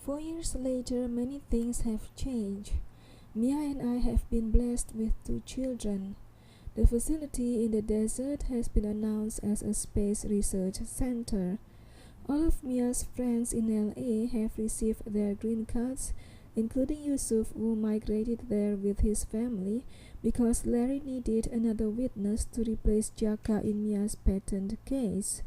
4 years later, many things have changed. Mia and I have been blessed with 2 children. The facility in the desert has been announced as a space research center. All of Mia's friends in LA have received their green cards, including Yusuf, who migrated there with his family because Larry needed another witness to replace Jaka in Mia's patent case.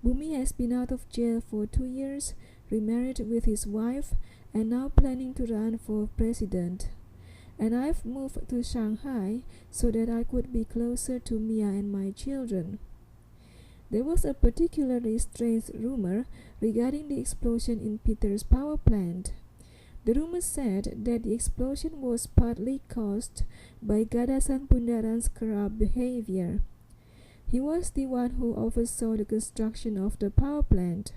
Bumi has been out of jail for 2 years, remarried with his wife, and now planning to run for president. And I've moved to Shanghai so that I could be closer to Mia and my children. There was a particularly strange rumor regarding the explosion in Peter's power plant. The rumor said that the explosion was partly caused by Gadasan Bundaran's corrupt behavior. He was the one who oversaw the construction of the power plant.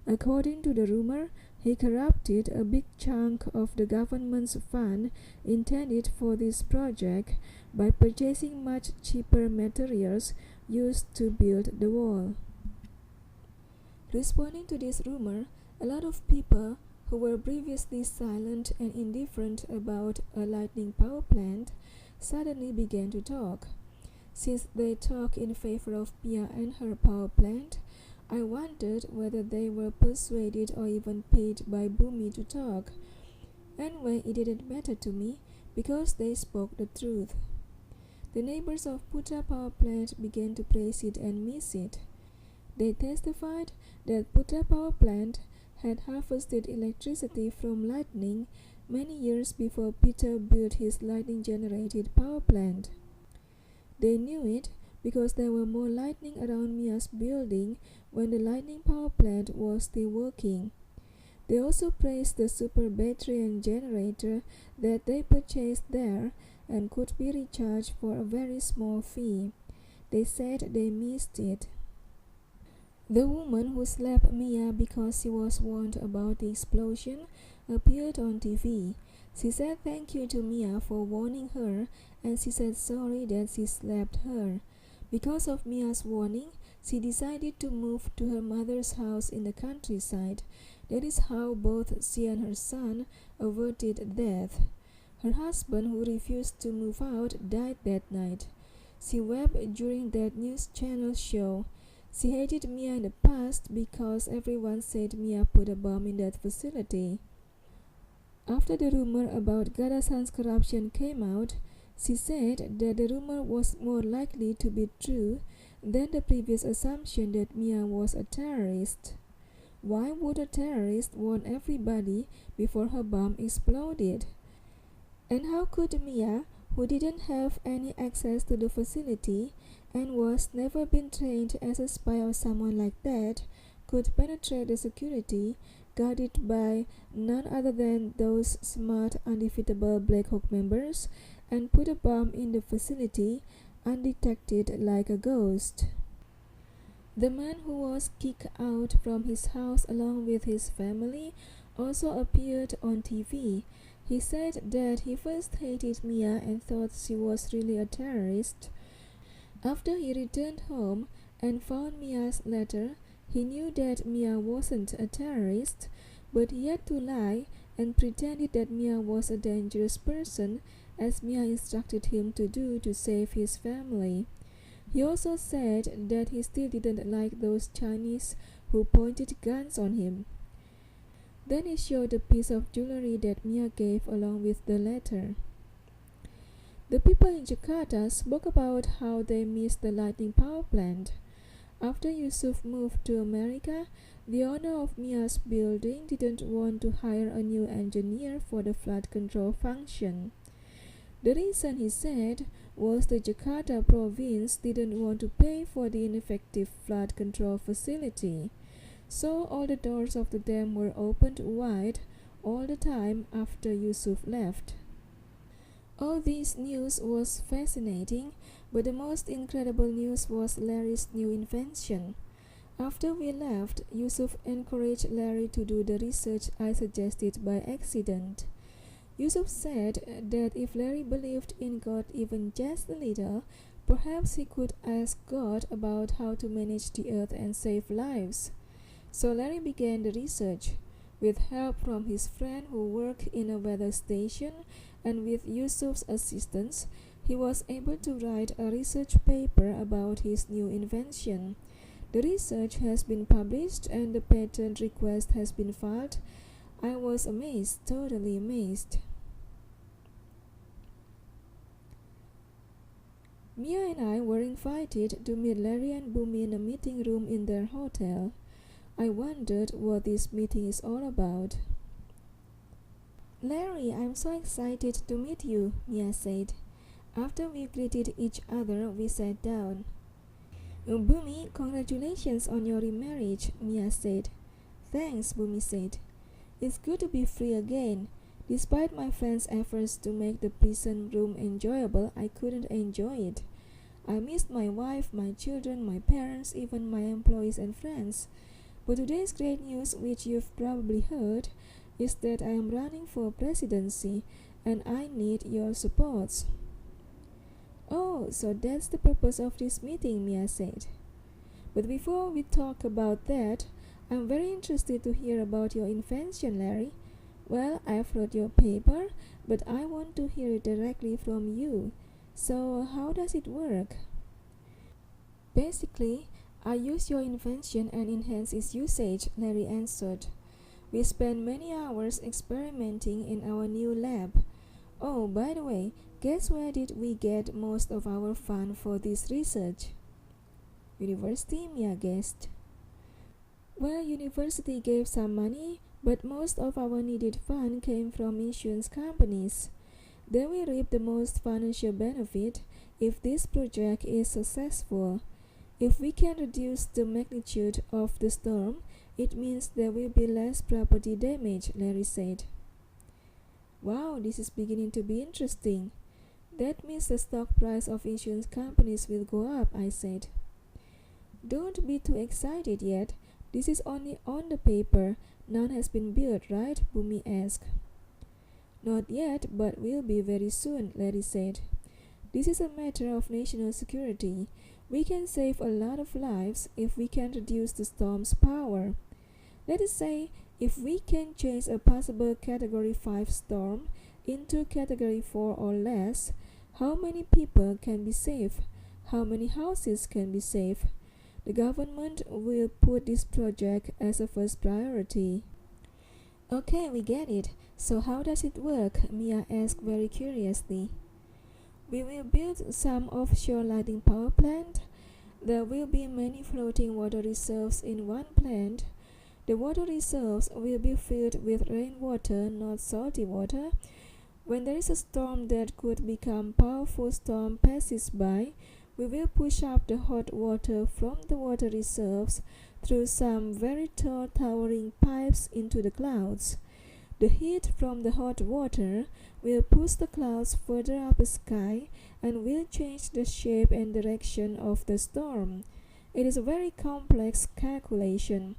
According to the rumor, he corrupted a big chunk of the government's fund intended for this project by purchasing much cheaper materials used to build the wall. Responding to this rumor, a lot of people who were previously silent and indifferent about a lightning power plant suddenly began to talk. Since they talk in favor of Mia and her power plant, I wondered whether they were persuaded or even paid by Bumi to talk. Anyway, it didn't matter to me because they spoke the truth. The neighbors of Putra Power Plant began to praise it and miss it. They testified that Putra Power Plant had harvested electricity from lightning many years before Peter built his lightning-generated power plant. They knew it because there were more lightning around Mia's building when the lightning power plant was still working. They also praised the super battery and generator that they purchased there and could be recharged for a very small fee. They said they missed it. The woman who slapped Mia because she was warned about the explosion appeared on TV. She said thank you to Mia for warning her, and she said sorry that she slapped her. Because of Mia's warning, she decided to move to her mother's house in the countryside. That is how both she and her son averted death. Her husband, who refused to move out, died that night. She wept during that news channel show. She hated Mia in the past because everyone said Mia put a bomb in that facility. After the rumor about Gadasan's corruption came out, she said that the rumor was more likely to be true than the previous assumption that Mia was a terrorist. Why would a terrorist warn everybody before her bomb exploded? And how could Mia, who didn't have any access to the facility and was never been trained as a spy or someone like that, could penetrate the security guarded by none other than those smart, undefeatable Black Hawk members and put a bomb in the facility undetected like a ghost? The man who was kicked out from his house along with his family also appeared on TV. He said that he first hated Mia and thought she was really a terrorist. After he returned home and found Mia's letter, he knew that Mia wasn't a terrorist, but he had to lie and pretended that Mia was a dangerous person, as Mia instructed him to do to save his family. He also said that he still didn't like those Chinese who pointed guns on him. Then he showed the piece of jewelry that Mia gave along with the letter. The people in Jakarta spoke about how they missed the lightning power plant. After Yusuf moved to America, the owner of Mia's building didn't want to hire a new engineer for the flood control function. The reason, he said, was the Jakarta province didn't want to pay for the ineffective flood control facility. So all the doors of the dam were opened wide all the time after Yusuf left. All this news was fascinating, but the most incredible news was Larry's new invention. After we left, Yusuf encouraged Larry to do the research I suggested by accident. Yusuf said that if Larry believed in God even just a little, perhaps he could ask God about how to manage the earth and save lives. So Larry began the research. With help from his friend who worked in a weather station and with Yusuf's assistance, he was able to write a research paper about his new invention. The research has been published and the patent request has been filed. I was amazed, totally amazed. Mia and I were invited to meet Larry and Bumi in a meeting room in their hotel. I wondered what this meeting is all about. "Larry, I'm so excited to meet you," Mia said. After we greeted each other, we sat down. "Bumi, congratulations on your remarriage," Mia said. "Thanks," Bumi said. "It's good to be free again. Despite my friends' efforts to make the prison room enjoyable, I couldn't enjoy it. I missed my wife, my children, my parents, even my employees and friends. But today's great news, which you've probably heard, is that I am running for presidency and I need your support." "Oh, so that's the purpose of this meeting," Mia said. "But before we talk about that, I'm very interested to hear about your invention, Larry. Well, I've read your paper, but I want to hear it directly from you. So, how does it work?" "Basically, I use your invention and enhance its usage," Larry answered. "We spent many hours experimenting in our new lab. Oh, by the way, guess where did we get most of our fund for this research?" "University," Mia guessed. "Well, university gave some money, but most of our needed fund came from insurance companies. They will reap the most financial benefit if this project is successful. If we can reduce the magnitude of the storm, it means there will be less property damage," Larry said. "Wow, this is beginning to be interesting. That means the stock price of insurance companies will go up," I said. "Don't be too excited yet. This is only on the paper. None has been built, right?" Bumi asked. "Not yet, but will be very soon," Larry said. "This is a matter of national security. We can save a lot of lives if we can reduce the storm's power. Let us say, if we can change a possible Category 5 storm into Category 4 or less, how many people can be saved? How many houses can be saved? The government will put this project as a first priority." "Okay, we get it. So how does it work?" Mia asked very curiously. "We will build some offshore lighting power plant. There will be many floating water reserves in one plant. The water reserves will be filled with rainwater, not salty water. When there is a storm that could become powerful storm passes by, we will push up the hot water from the water reserves through some very tall towering pipes into the clouds. The heat from the hot water will push the clouds further up the sky and will change the shape and direction of the storm. It is a very complex calculation.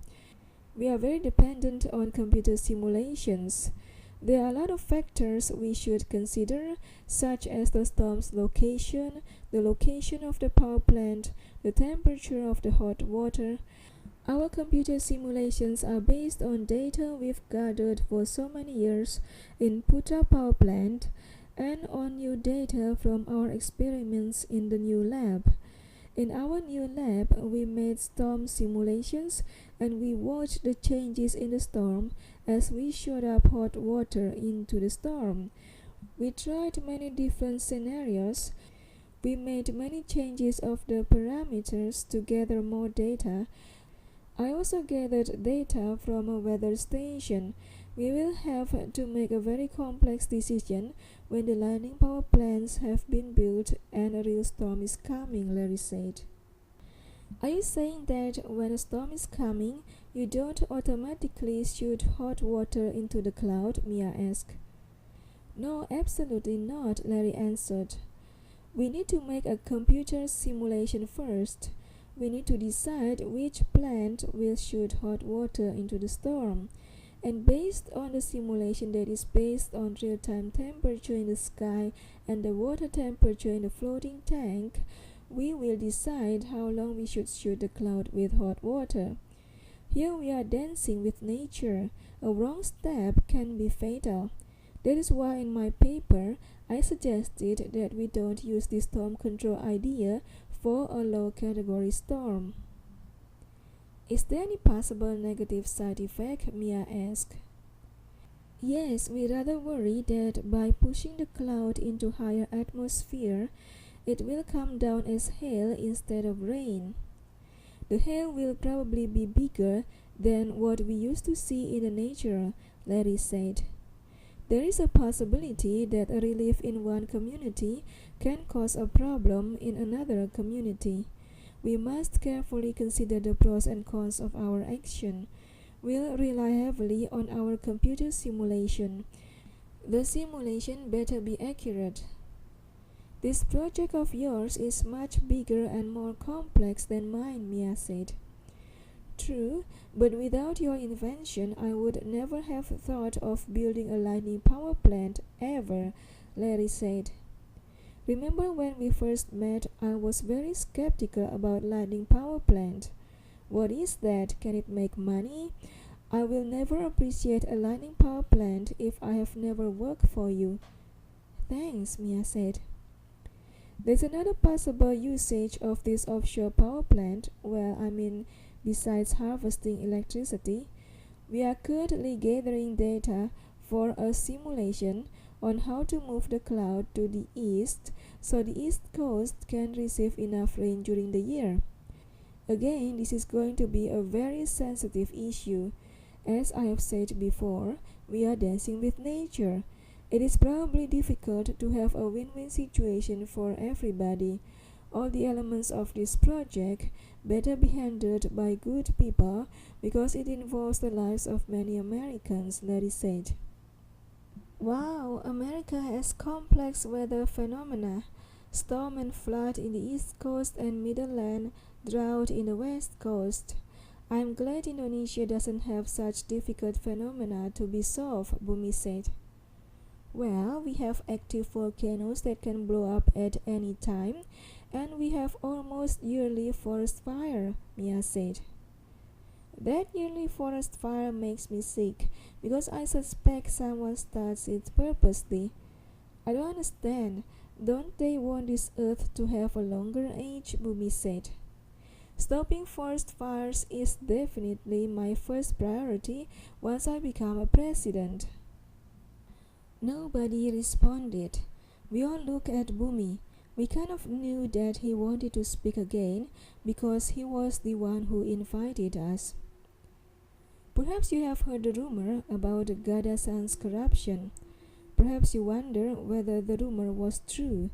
We are very dependent on computer simulations. There are a lot of factors we should consider, such as the storm's location, the location of the power plant, the temperature of the hot water. Our computer simulations are based on data we've gathered for so many years in Putra Power Plant and on new data from our experiments in the new lab. In our new lab, we made storm simulations and we watched the changes in the storm as we shot up hot water into the storm. We tried many different scenarios. We made many changes of the parameters to gather more data. I also gathered data from a weather station. We will have to make a very complex decision when the lighting power plants have been built and a real storm is coming," Larry said. "Are you saying that when a storm is coming, you don't automatically shoot hot water into the cloud?" Mia asked. "No, absolutely not," Larry answered. "We need to make a computer simulation first. We need to decide which plant will shoot hot water into the storm. And based on the simulation that is based on real-time temperature in the sky and the water temperature in the floating tank, we will decide how long we should shoot the cloud with hot water." Here we are dancing with nature. A wrong step can be fatal. That is why in my paper I suggested that we don't use the storm control idea for a low category storm. Is there any possible negative side effect? Mia asked. Yes, we rather worry that by pushing the cloud into higher atmosphere, it will come down as hail instead of rain. The hail will probably be bigger than what we used to see in the nature, Larry said. There is a possibility that a relief in one community can cause a problem in another community. We must carefully consider the pros and cons of our action. We'll rely heavily on our computer simulation. The simulation better be accurate. This project of yours is much bigger and more complex than mine, Mia said. True, but without your invention, I would never have thought of building a lightning power plant ever, Larry said. Remember when we first met, I was very skeptical about lightning power plant. What is that? Can it make money? I will never appreciate a lightning power plant if I have never worked for you. Thanks, Mia said. There's another possible usage of this offshore power plant. Besides harvesting electricity, we are currently gathering data for a simulation on how to move the cloud to the east so the east coast can receive enough rain during the year. Again, this is going to be a very sensitive issue. As I have said before, we are dancing with nature. It is probably difficult to have a win-win situation for everybody. All the elements of this project better be handled by good people because it involves the lives of many Americans, Larry said. Wow, America has complex weather phenomena. Storm and flood in the east coast and Midland, drought in the west coast. I'm glad Indonesia doesn't have such difficult phenomena to be solved, Bumi said. Well, we have active volcanoes that can blow up at any time, and we have almost yearly forest fire, Mia said. That yearly forest fire makes me sick because I suspect someone starts it purposely. I don't understand. Don't they want this earth to have a longer age? Bumi said. Stopping forest fires is definitely my first priority once I become a president. Nobody responded. We all looked at Bumi. We kind of knew that he wanted to speak again because he was the one who invited us. Perhaps you have heard the rumor about Gadasan's corruption. Perhaps you wonder whether the rumor was true,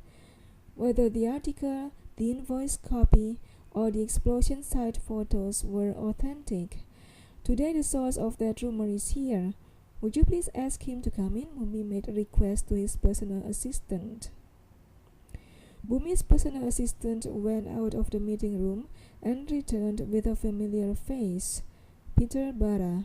whether the article, the invoice copy, or the explosion site photos were authentic. Today the source of that rumor is here. Would you please ask him to come in? Bumi made a request to his personal assistant. Bumi's personal assistant went out of the meeting room and returned with a familiar face. Peter Bara.